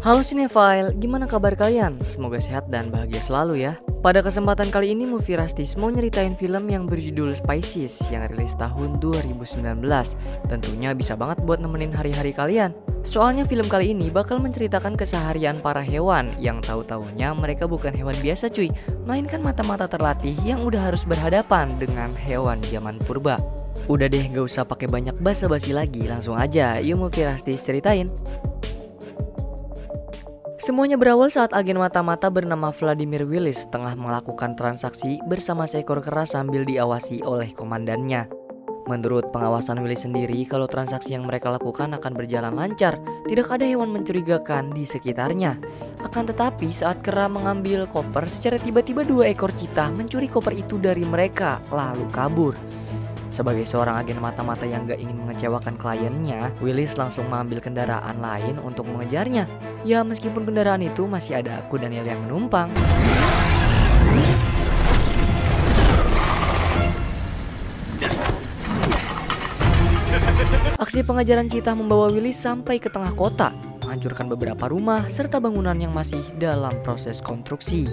Halo Cinephile, gimana kabar kalian? Semoga sehat dan bahagia selalu ya. Pada kesempatan kali ini Movie Rastis mau nyeritain film yang berjudul Spices yang rilis tahun 2019. Tentunya bisa banget buat nemenin hari-hari kalian. Soalnya film kali ini bakal menceritakan keseharian para hewan yang tahu-taunya mereka bukan hewan biasa cuy, melainkan mata-mata terlatih yang udah harus berhadapan dengan hewan zaman purba. Udah deh, gak usah pakai banyak basa-basi lagi, langsung aja yuk Movie Rastis ceritain. Semuanya berawal saat agen mata-mata bernama Vladimir Willis tengah melakukan transaksi bersama seekor kera sambil diawasi oleh komandannya. Menurut pengawasan Willis sendiri, kalau transaksi yang mereka lakukan akan berjalan lancar, tidak ada hewan mencurigakan di sekitarnya. Akan tetapi saat kera mengambil koper, secara tiba-tiba 2 ekor cheetah mencuri koper itu dari mereka, lalu kabur. Sebagai seorang agen mata-mata yang gak ingin mengecewakan kliennya, Willis langsung mengambil kendaraan lain untuk mengejarnya. Ya meskipun kendaraan itu masih ada aku dan Daniel yang menumpang. Aksi pengejaran cheetah membawa Willis sampai ke tengah kota, menghancurkan beberapa rumah serta bangunan yang masih dalam proses konstruksi.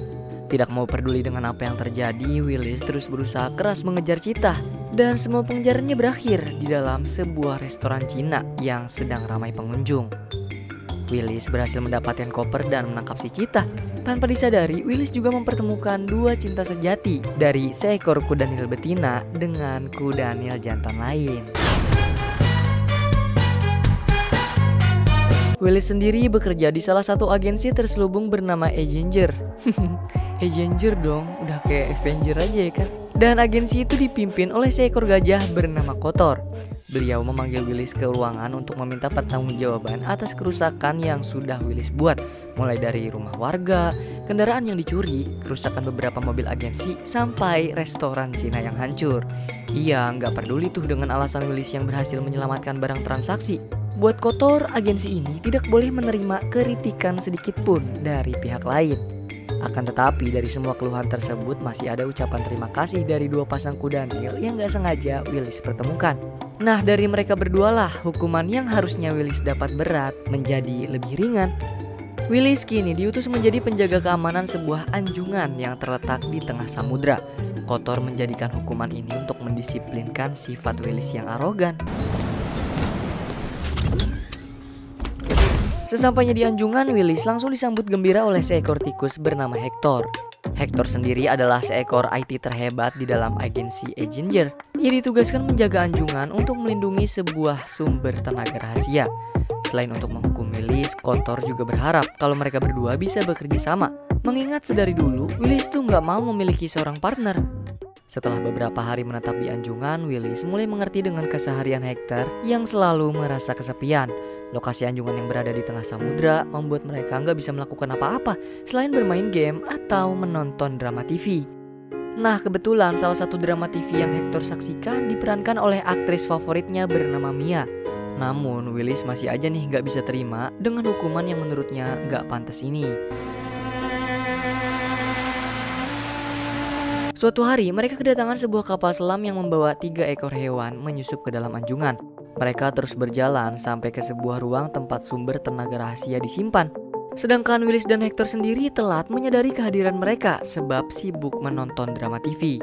Tidak mau peduli dengan apa yang terjadi, Willis terus berusaha keras mengejar cheetah. Dan semua pengejarannya berakhir di dalam sebuah restoran Cina yang sedang ramai pengunjung. Willis berhasil mendapatkan koper dan menangkap si cheetah. Tanpa disadari, Willis juga mempertemukan 2 cinta sejati dari seekor kuda nil betina dengan kuda nil jantan lain. Willis sendiri bekerja di salah satu agensi terselubung bernama Avenger. Avenger dong, udah kayak Avenger aja ya kan. Dan agensi itu dipimpin oleh seekor gajah bernama Kotor. Beliau memanggil Willis ke ruangan untuk meminta pertanggungjawaban atas kerusakan yang sudah Willis buat. Mulai dari rumah warga, kendaraan yang dicuri, kerusakan beberapa mobil agensi, sampai restoran Cina yang hancur. Ia nggak peduli tuh dengan alasan Willis yang berhasil menyelamatkan barang transaksi. Buat Kotor, agensi ini tidak boleh menerima kritikan sedikit pun dari pihak lain. Akan tetapi dari semua keluhan tersebut masih ada ucapan terima kasih dari 2 pasang kuda nil yang gak sengaja Willis pertemukan. Nah dari mereka berdualah hukuman yang harusnya Willis dapat berat menjadi lebih ringan. Willis kini diutus menjadi penjaga keamanan sebuah anjungan yang terletak di tengah samudra. Kotor menjadikan hukuman ini untuk mendisiplinkan sifat Willis yang arogan. Sesampainya di anjungan, Willis langsung disambut gembira oleh seekor tikus bernama Hector. Hector sendiri adalah seekor IT terhebat di dalam agensi Avenger. Ia ditugaskan menjaga anjungan untuk melindungi sebuah sumber tenaga rahasia. Selain untuk menghukum Willis, Kotor juga berharap kalau mereka berdua bisa bekerja sama. Mengingat sedari dulu, Willis tuh nggak mau memiliki seorang partner. Setelah beberapa hari menetap di anjungan, Willis mulai mengerti dengan keseharian Hector yang selalu merasa kesepian. Lokasi anjungan yang berada di tengah samudra membuat mereka nggak bisa melakukan apa-apa selain bermain game atau menonton drama TV. Nah kebetulan salah satu drama TV yang Hector saksikan diperankan oleh aktris favoritnya bernama Mia. Namun Willis masih aja nih nggak bisa terima dengan hukuman yang menurutnya nggak pantas ini. Suatu hari mereka kedatangan sebuah kapal selam yang membawa 3 ekor hewan menyusup ke dalam anjungan. Mereka terus berjalan sampai ke sebuah ruang tempat sumber tenaga rahasia disimpan. Sedangkan Willis dan Hector sendiri telat menyadari kehadiran mereka sebab sibuk menonton drama TV.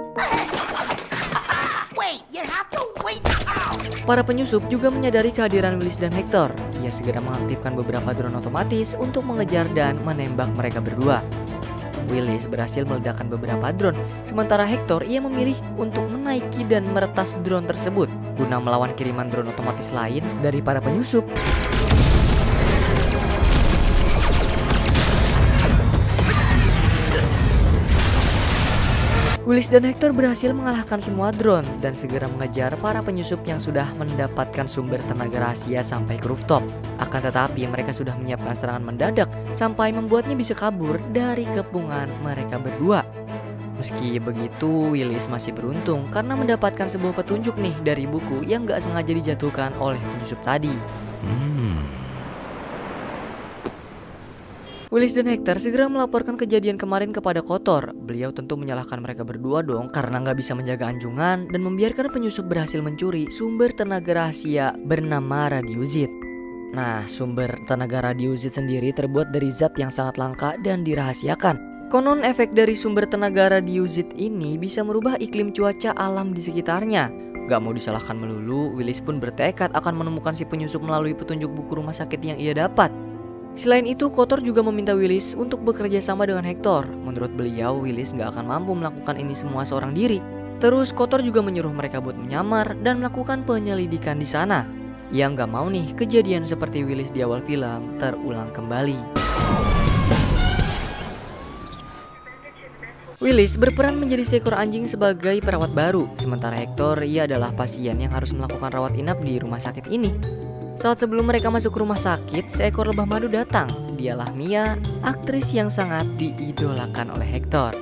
Para penyusup juga menyadari kehadiran Willis dan Hector. Ia segera mengaktifkan beberapa drone otomatis untuk mengejar dan menembak mereka berdua. Willis berhasil meledakkan beberapa drone, sementara Hector ia memilih untuk menaiki dan meretas drone tersebut guna melawan kiriman drone otomatis lain dari para penyusup. Willis dan Hector berhasil mengalahkan semua drone dan segera mengejar para penyusup yang sudah mendapatkan sumber tenaga rahasia sampai ke rooftop. Akan tetapi mereka sudah menyiapkan serangan mendadak sampai membuatnya bisa kabur dari kepungan mereka berdua. Meski begitu, Willis masih beruntung karena mendapatkan sebuah petunjuk nih dari buku yang gak sengaja dijatuhkan oleh penyusup tadi. Willis dan Hector segera melaporkan kejadian kemarin kepada Kotor. Beliau tentu menyalahkan mereka berdua dong karena nggak bisa menjaga anjungan dan membiarkan penyusup berhasil mencuri sumber tenaga rahasia bernama Radiozid. Nah, sumber tenaga radiosit sendiri terbuat dari zat yang sangat langka dan dirahasiakan. Konon efek dari sumber tenaga radiosit ini bisa merubah iklim cuaca alam di sekitarnya. Gak mau disalahkan melulu, Willis pun bertekad akan menemukan si penyusup melalui petunjuk buku rumah sakit yang ia dapat. Selain itu, Kotor juga meminta Willis untuk bekerja sama dengan Hector. Menurut beliau, Willis gak akan mampu melakukan ini semua seorang diri. Terus Kotor juga menyuruh mereka buat menyamar dan melakukan penyelidikan di sana. Ia gak mau nih kejadian seperti Willis di awal film terulang kembali. Willis berperan menjadi seekor anjing sebagai perawat baru, sementara Hector ia adalah pasien yang harus melakukan rawat inap di rumah sakit ini. Saat sebelum mereka masuk ke rumah sakit, seekor lebah madu datang. Dialah Mia, aktris yang sangat diidolakan oleh Hector.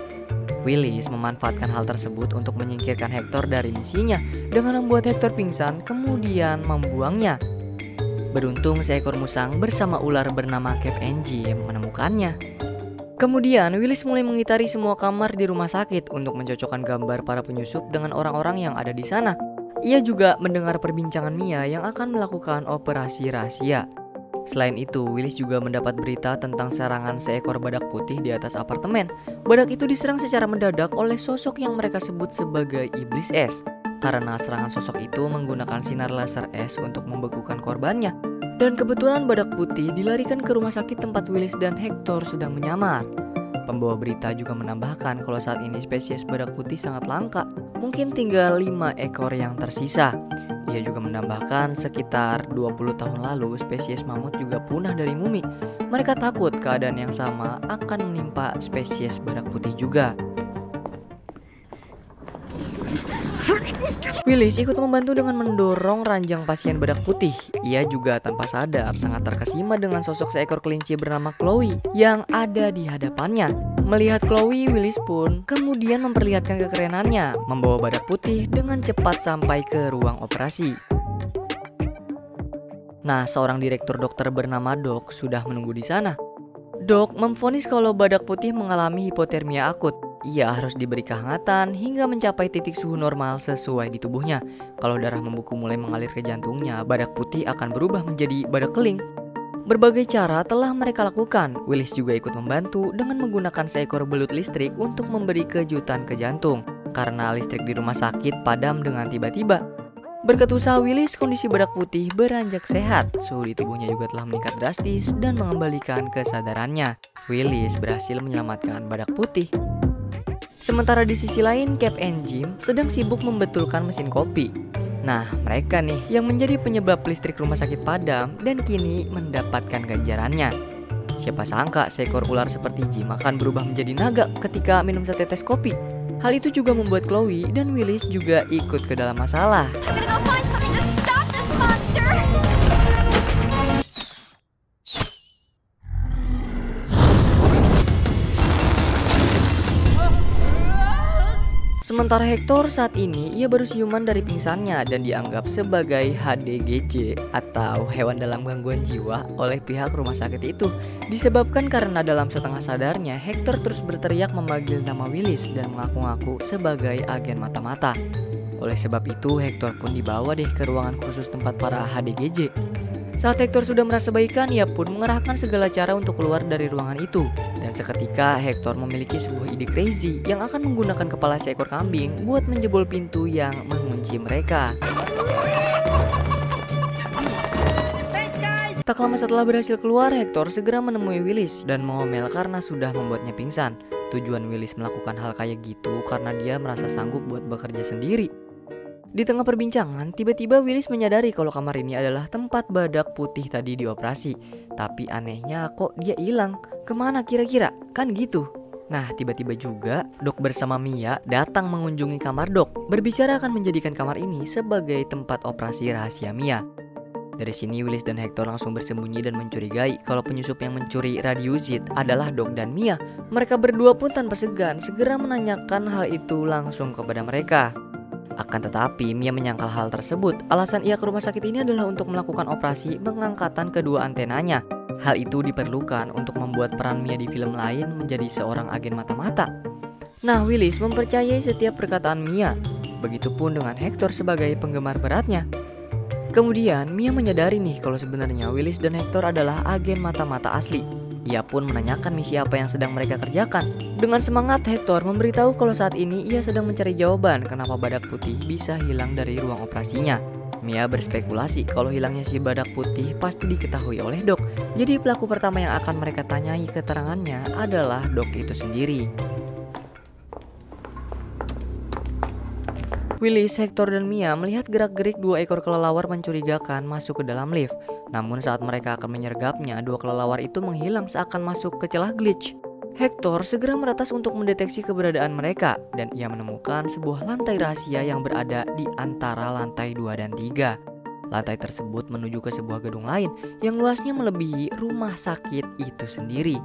Willis memanfaatkan hal tersebut untuk menyingkirkan Hector dari misinya dengan membuat Hector pingsan kemudian membuangnya. Beruntung seekor musang bersama ular bernama Cap and Jim menemukannya. Kemudian Willis mulai mengitari semua kamar di rumah sakit untuk mencocokkan gambar para penyusup dengan orang-orang yang ada di sana. Ia juga mendengar perbincangan Mia yang akan melakukan operasi rahasia. Selain itu, Willis juga mendapat berita tentang serangan seekor badak putih di atas apartemen. Badak itu diserang secara mendadak oleh sosok yang mereka sebut sebagai iblis es. Karena serangan sosok itu menggunakan sinar laser es untuk membekukan korbannya. Dan kebetulan badak putih dilarikan ke rumah sakit tempat Willis dan Hector sedang menyamar. Pembawa berita juga menambahkan kalau saat ini spesies badak putih sangat langka, mungkin tinggal 5 ekor yang tersisa. Ia juga menambahkan sekitar 20 tahun lalu spesies mamut juga punah dari mumi. Mereka takut keadaan yang sama akan menimpa spesies badak putih juga. Willis ikut membantu dengan mendorong ranjang pasien badak putih. Ia juga tanpa sadar sangat terkesima dengan sosok seekor kelinci bernama Chloe yang ada di hadapannya. Melihat Chloe, Willis pun kemudian memperlihatkan kekerenannya, membawa badak putih dengan cepat sampai ke ruang operasi. Nah, seorang direktur dokter bernama Doc sudah menunggu di sana. Doc memvonis kalau badak putih mengalami hipotermia akut. Ia harus diberi kehangatan hingga mencapai titik suhu normal sesuai di tubuhnya. Kalau darah membeku mulai mengalir ke jantungnya, badak putih akan berubah menjadi badak keling. Berbagai cara telah mereka lakukan. Willis juga ikut membantu dengan menggunakan seekor belut listrik untuk memberi kejutan ke jantung. Karena listrik di rumah sakit padam dengan tiba-tiba. Berkat usaha Willis, kondisi badak putih beranjak sehat. Suhu di tubuhnya juga telah meningkat drastis dan mengembalikan kesadarannya. Willis berhasil menyelamatkan badak putih. Sementara di sisi lain, Cap and Jim sedang sibuk membetulkan mesin kopi. Nah, mereka nih yang menjadi penyebab listrik rumah sakit padam dan kini mendapatkan ganjarannya. Siapa sangka seekor ular seperti Jim akan berubah menjadi naga ketika minum setetes kopi. Hal itu juga membuat Chloe dan Willis juga ikut ke dalam masalah. Sementara Hector saat ini ia baru siuman dari pingsannya dan dianggap sebagai HDGJ atau hewan dalam gangguan jiwa oleh pihak rumah sakit itu. Disebabkan karena dalam setengah sadarnya Hector terus berteriak memanggil nama Willis dan mengaku-ngaku sebagai agen mata-mata. Oleh sebab itu Hector pun dibawa deh ke ruangan khusus tempat para HDGJ. Saat Hector sudah merasa baikan, ia pun mengerahkan segala cara untuk keluar dari ruangan itu. Dan seketika Hector memiliki sebuah ide crazy yang akan menggunakan kepala seekor kambing buat menjebol pintu yang mengunci mereka. Tak lama setelah berhasil keluar, Hector segera menemui Willis dan mengomel karena sudah membuatnya pingsan. Tujuan Willis melakukan hal kayak gitu karena dia merasa sanggup buat bekerja sendiri. Di tengah perbincangan, tiba-tiba Willis menyadari kalau kamar ini adalah tempat badak putih tadi dioperasi. Tapi anehnya kok dia hilang? Kemana kira-kira? Kan gitu. Nah, tiba-tiba juga Doc bersama Mia datang mengunjungi kamar Doc. Berbicara akan menjadikan kamar ini sebagai tempat operasi rahasia Mia. Dari sini Willis dan Hector langsung bersembunyi dan mencurigai kalau penyusup yang mencuri radiosit adalah Doc dan Mia. Mereka berdua pun tanpa segan segera menanyakan hal itu langsung kepada mereka. Akan tetapi Mia menyangkal hal tersebut. Alasan ia ke rumah sakit ini adalah untuk melakukan operasi pengangkatan kedua antenanya. Hal itu diperlukan untuk membuat peran Mia di film lain menjadi seorang agen mata-mata. Nah, Willis mempercayai setiap perkataan Mia. Begitupun dengan Hector sebagai penggemar beratnya. Kemudian Mia menyadari nih kalau sebenarnya Willis dan Hector adalah agen mata-mata asli. Ia pun menanyakan misi apa yang sedang mereka kerjakan. Dengan semangat, Hector memberitahu kalau saat ini ia sedang mencari jawaban kenapa badak putih bisa hilang dari ruang operasinya. Mia berspekulasi kalau hilangnya si badak putih pasti diketahui oleh Doc. Jadi pelaku pertama yang akan mereka tanyai keterangannya adalah Doc itu sendiri. Willis, Hector, dan Mia melihat gerak-gerik dua ekor kelelawar mencurigakan masuk ke dalam lift. Namun saat mereka akan menyergapnya, dua kelelawar itu menghilang seakan masuk ke celah glitch. Hector segera meretas untuk mendeteksi keberadaan mereka, dan ia menemukan sebuah lantai rahasia yang berada di antara lantai 2 dan 3. Lantai tersebut menuju ke sebuah gedung lain yang luasnya melebihi rumah sakit itu sendiri.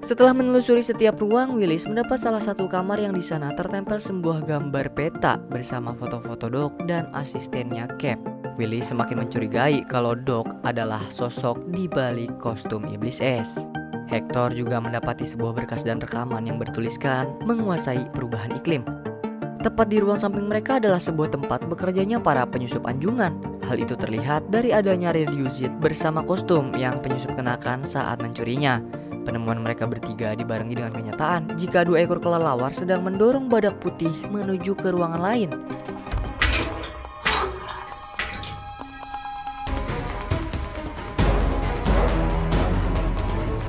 Setelah menelusuri setiap ruang, Willis mendapat salah satu kamar yang di sana tertempel sebuah gambar peta bersama foto-foto Doc dan asistennya Cap. Willis semakin mencurigai kalau Doc adalah sosok di balik kostum iblis es. Hector juga mendapati sebuah berkas dan rekaman yang bertuliskan menguasai perubahan iklim. Tepat di ruang samping mereka adalah sebuah tempat bekerjanya para penyusup anjungan. Hal itu terlihat dari adanya radiozid bersama kostum yang penyusup kenakan saat mencurinya. Penemuan mereka bertiga dibarengi dengan kenyataan jika dua ekor kelelawar sedang mendorong badak putih menuju ke ruangan lain.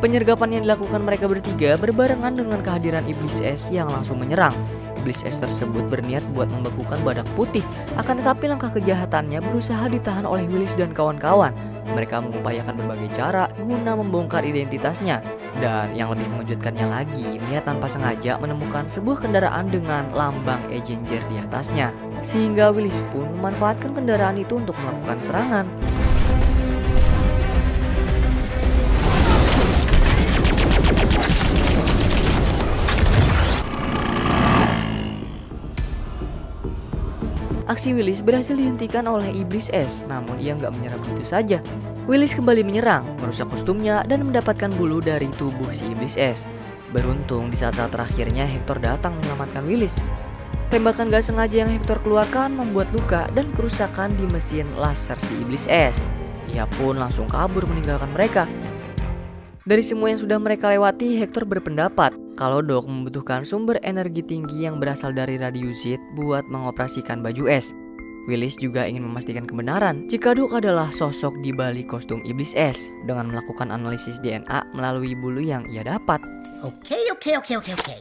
Penyergapan yang dilakukan mereka bertiga berbarengan dengan kehadiran iblis es yang langsung menyerang. Iblis es tersebut berniat buat membekukan badak putih, akan tetapi langkah kejahatannya berusaha ditahan oleh Willis dan kawan-kawan. Mereka mengupayakan berbagai cara guna membongkar identitasnya. Dan yang lebih mengejutkannya lagi, Mia tanpa sengaja menemukan sebuah kendaraan dengan lambang Avenger di atasnya. Sehingga Willis pun memanfaatkan kendaraan itu untuk melakukan serangan. Aksi Willis berhasil dihentikan oleh iblis es, namun ia nggak menyerah begitu saja. Willis kembali menyerang, merusak kostumnya, dan mendapatkan bulu dari tubuh si iblis es. Beruntung di saat-saat terakhirnya Hector datang menyelamatkan Willis. Tembakan gak sengaja yang Hector keluarkan membuat luka dan kerusakan di mesin laser si iblis es. Ia pun langsung kabur meninggalkan mereka. Dari semua yang sudah mereka lewati, Hector berpendapat kalau Doc membutuhkan sumber energi tinggi yang berasal dari radiozid buat mengoperasikan baju es. Willis juga ingin memastikan kebenaran jika Doc adalah sosok di balik kostum iblis es dengan melakukan analisis DNA melalui bulu yang ia dapat. Okay.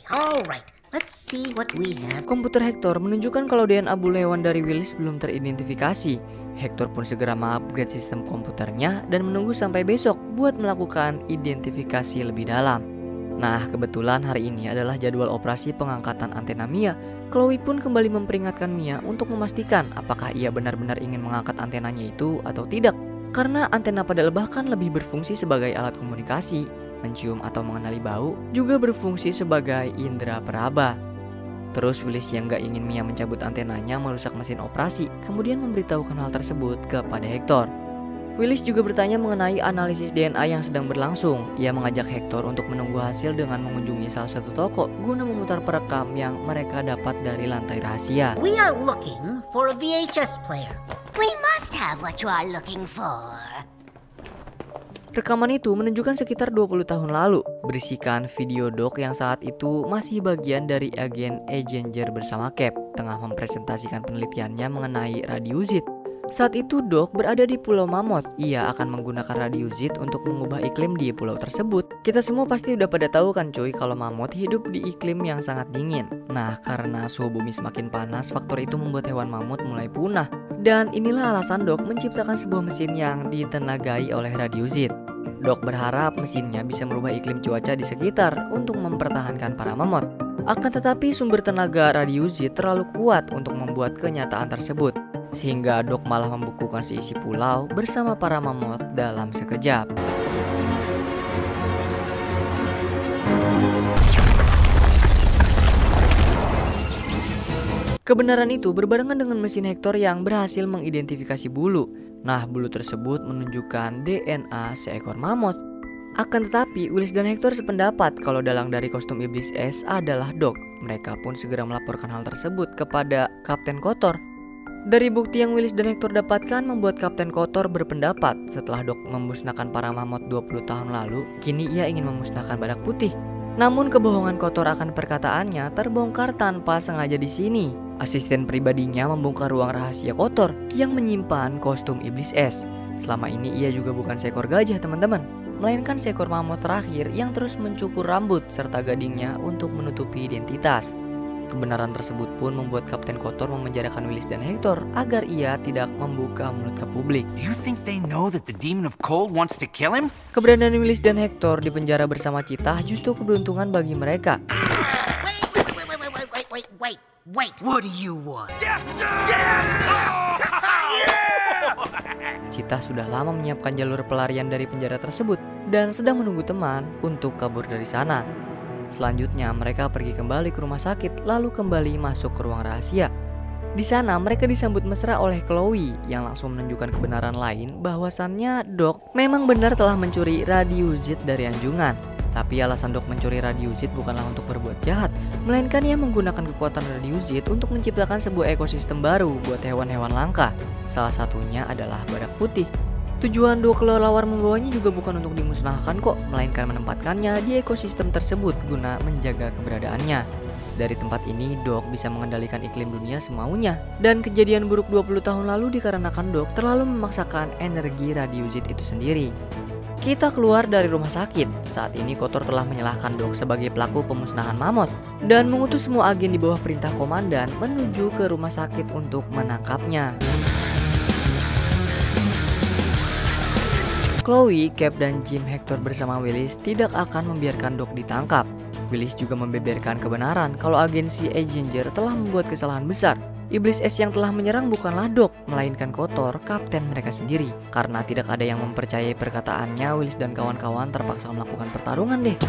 Alright, let's see what we have. Komputer Hector menunjukkan kalau DNA bulu hewan dari Willis belum teridentifikasi. Hector pun segera mengupgrade sistem komputernya dan menunggu sampai besok buat melakukan identifikasi lebih dalam. Nah, kebetulan hari ini adalah jadwal operasi pengangkatan antena Mia. Chloe pun kembali memperingatkan Mia untuk memastikan apakah ia benar-benar ingin mengangkat antenanya itu atau tidak. Karena antena pada lebah kan lebih berfungsi sebagai alat komunikasi, mencium atau mengenali bau, juga berfungsi sebagai indera peraba. Terus Willis yang gak ingin Mia mencabut antenanya merusak mesin operasi, kemudian memberitahukan hal tersebut kepada Hector. Willis juga bertanya mengenai analisis DNA yang sedang berlangsung. Ia mengajak Hector untuk menunggu hasil dengan mengunjungi salah satu toko guna memutar perekam yang mereka dapat dari lantai rahasia. We are looking for a VHS player. We must have what you are looking for. Rekaman itu menunjukkan sekitar 20 tahun lalu, berisikan video Doc yang saat itu masih bagian dari agen Avenger bersama Cap, tengah mempresentasikan penelitiannya mengenai radiozid. Saat itu Doc berada di Pulau Mammoth. Ia akan menggunakan radiozid untuk mengubah iklim di pulau tersebut. Kita semua pasti udah pada tahu kan cuy kalau mammoth hidup di iklim yang sangat dingin. Nah, karena suhu bumi semakin panas, faktor itu membuat hewan mammoth mulai punah. Dan inilah alasan Doc menciptakan sebuah mesin yang ditenagai oleh radiozid. Doc berharap mesinnya bisa merubah iklim cuaca di sekitar untuk mempertahankan para mammoth. Akan tetapi sumber tenaga radiozid terlalu kuat untuk membuat kenyataan tersebut, sehingga Doc malah membukukan seisi pulau bersama para mammoth dalam sekejap. Kebenaran itu berbarengan dengan mesin Hector yang berhasil mengidentifikasi bulu. Nah, bulu tersebut menunjukkan DNA seekor mammoth. Akan tetapi, Willis dan Hector sependapat kalau dalang dari kostum iblis es adalah Doc. Mereka pun segera melaporkan hal tersebut kepada Kapten Kotor. Dari bukti yang Willis dan Hector dapatkan membuat Kapten Kotor berpendapat setelah Doc memusnahkan para mamut 20 tahun lalu, kini ia ingin memusnahkan badak putih. Namun kebohongan Kotor akan perkataannya terbongkar tanpa sengaja di sini. Asisten pribadinya membongkar ruang rahasia Kotor yang menyimpan kostum iblis es. Selama ini ia juga bukan seekor gajah teman-teman, melainkan seekor mamut terakhir yang terus mencukur rambut serta gadingnya untuk menutupi identitas. Kebenaran tersebut pun membuat Kapten Kotor memenjarakan Willis dan Hector agar ia tidak membuka mulut ke publik. Do you think they know that the demon of cold wants to kill him? Keberadaan Willis dan Hector di penjara bersama Cheetah justru keberuntungan bagi mereka. Wait. What do you want? Cheetah sudah lama menyiapkan jalur pelarian dari penjara tersebut dan sedang menunggu teman untuk kabur dari sana. Selanjutnya mereka pergi kembali ke rumah sakit lalu kembali masuk ke ruang rahasia. Di sana mereka disambut mesra oleh Chloe yang langsung menunjukkan kebenaran lain bahwasannya Doc memang benar telah mencuri radiuzit dari anjungan. Tapi alasan Doc mencuri radiuzit bukanlah untuk berbuat jahat, melainkan ia menggunakan kekuatan radiuzit untuk menciptakan sebuah ekosistem baru buat hewan-hewan langka. Salah satunya adalah badak putih. Tujuan Doc kelelawar membawanya juga bukan untuk dimusnahkan kok, melainkan menempatkannya di ekosistem tersebut guna menjaga keberadaannya. Dari tempat ini, Doc bisa mengendalikan iklim dunia semaunya. Dan kejadian buruk 20 tahun lalu dikarenakan Doc terlalu memaksakan energi radiuzit itu sendiri. Kita keluar dari rumah sakit. Saat ini Kotor telah menyalahkan Doc sebagai pelaku pemusnahan mamut dan mengutus semua agen di bawah perintah komandan menuju ke rumah sakit untuk menangkapnya. Chloe, Cap, dan Jim Hector bersama Willis tidak akan membiarkan Doc ditangkap. Willis juga membeberkan kebenaran kalau agensi Aginger telah membuat kesalahan besar. Iblis es yang telah menyerang bukanlah Doc, melainkan Kotor, kapten mereka sendiri. Karena tidak ada yang mempercayai perkataannya, Willis dan kawan-kawan terpaksa melakukan pertarungan deh.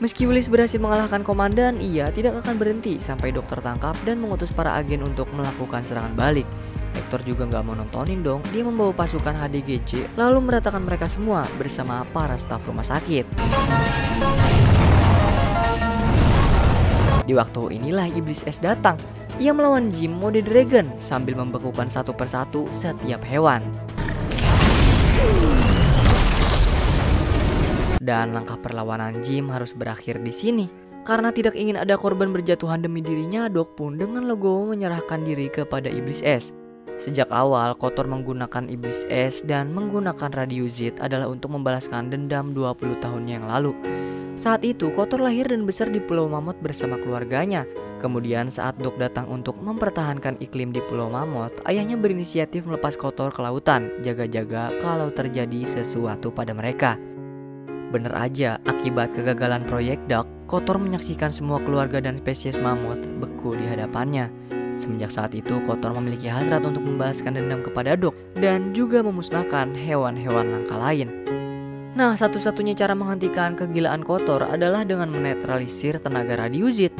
Meski Willis berhasil mengalahkan komandan, ia tidak akan berhenti sampai Doc tertangkap dan mengutus para agen untuk melakukan serangan balik. Hector juga nggak mau nontonin dong, dia membawa pasukan HDGC lalu meratakan mereka semua bersama para staf rumah sakit. Di waktu inilah iblis es datang. Ia melawan Jim mode dragon sambil membekukan satu persatu setiap hewan. Dan langkah perlawanan Jim harus berakhir di sini. Karena tidak ingin ada korban berjatuhan demi dirinya, Doc pun dengan legowo menyerahkan diri kepada iblis es. Sejak awal, Kotor menggunakan iblis es dan menggunakan radiuzit adalah untuk membalaskan dendam 20 tahun yang lalu. Saat itu, Kotor lahir dan besar di Pulau Mamut bersama keluarganya. Kemudian saat Doc datang untuk mempertahankan iklim di Pulau Mamut, ayahnya berinisiatif melepas Kotor ke lautan, jaga-jaga kalau terjadi sesuatu pada mereka. Bener aja, akibat kegagalan proyek Doc, Kotor menyaksikan semua keluarga dan spesies mamut beku di hadapannya. Semenjak saat itu, Kotor memiliki hasrat untuk membalaskan dendam kepada Doc dan juga memusnahkan hewan-hewan langka lain. Nah, satu-satunya cara menghentikan kegilaan Kotor adalah dengan menetralisir tenaga radiuzit.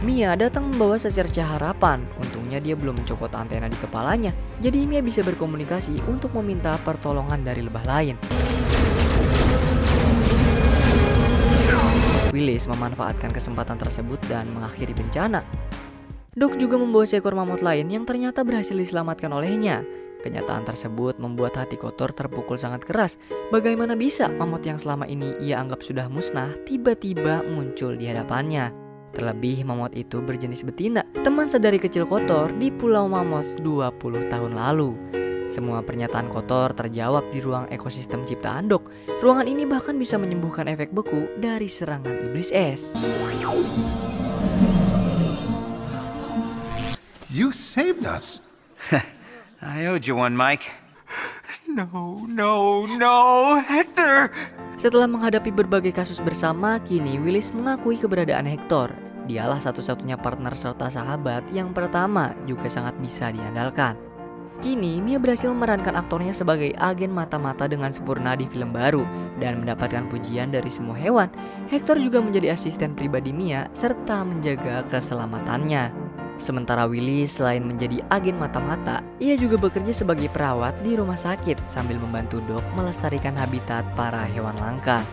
Mia datang membawa secercah harapan. Untungnya dia belum mencopot antena di kepalanya, jadi Mia bisa berkomunikasi untuk meminta pertolongan dari lebah lain. Willis memanfaatkan kesempatan tersebut dan mengakhiri bencana. Doc juga membawa seekor mamut lain yang ternyata berhasil diselamatkan olehnya. Kenyataan tersebut membuat hati Kotor terpukul sangat keras. Bagaimana bisa mamut yang selama ini ia anggap sudah musnah tiba-tiba muncul di hadapannya? Terlebih mamut itu berjenis betina, teman sedari kecil Kotor di Pulau Mamut 20 tahun lalu. Semua pernyataan Kotor terjawab di ruang ekosistem ciptaan Doc. Ruangan ini bahkan bisa menyembuhkan efek beku dari serangan iblis es. You saved us. I owed you one, Mike. No, Hector! Setelah menghadapi berbagai kasus bersama, kini Willis mengakui keberadaan Hector. Dialah satu-satunya partner serta sahabat yang pertama juga sangat bisa diandalkan. Kini, Mia berhasil memerankan aktornya sebagai agen mata-mata dengan sempurna di film baru dan mendapatkan pujian dari semua hewan. Hector juga menjadi asisten pribadi Mia serta menjaga keselamatannya. Sementara Willy selain menjadi agen mata-mata, ia juga bekerja sebagai perawat di rumah sakit sambil membantu Doc melestarikan habitat para hewan langka.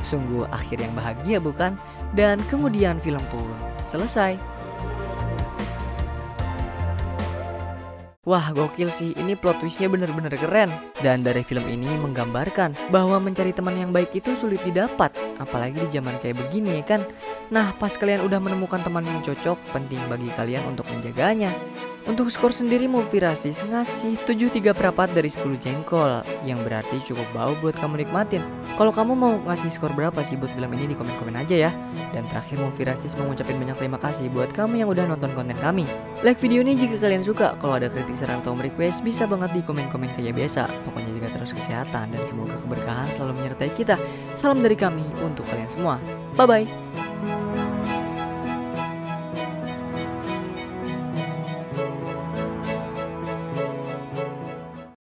Sungguh akhir yang bahagia bukan? Dan kemudian film pun selesai. Wah, gokil sih, ini plot twistnya bener-bener keren. Dan dari film ini menggambarkan bahwa mencari teman yang baik itu sulit didapat, apalagi di zaman kayak begini ya kan. Nah, pas kalian udah menemukan teman yang cocok, penting bagi kalian untuk menjaganya. Untuk skor sendiri, Movie Rastis ngasih 7,3/4 dari 10 jengkol, yang berarti cukup bau buat kamu nikmatin. Kalau kamu mau ngasih skor berapa sih buat film ini, di komen-komen aja ya. Dan terakhir, Movie Rastis mau ngucapin banyak terima kasih buat kamu yang udah nonton konten kami. Like video ini jika kalian suka. Kalau ada kritik, saran, atau request, bisa banget di komen-komen kayak biasa. Pokoknya jaga terus kesehatan dan semoga keberkahan selalu menyertai kita. Salam dari kami untuk kalian semua. Bye-bye.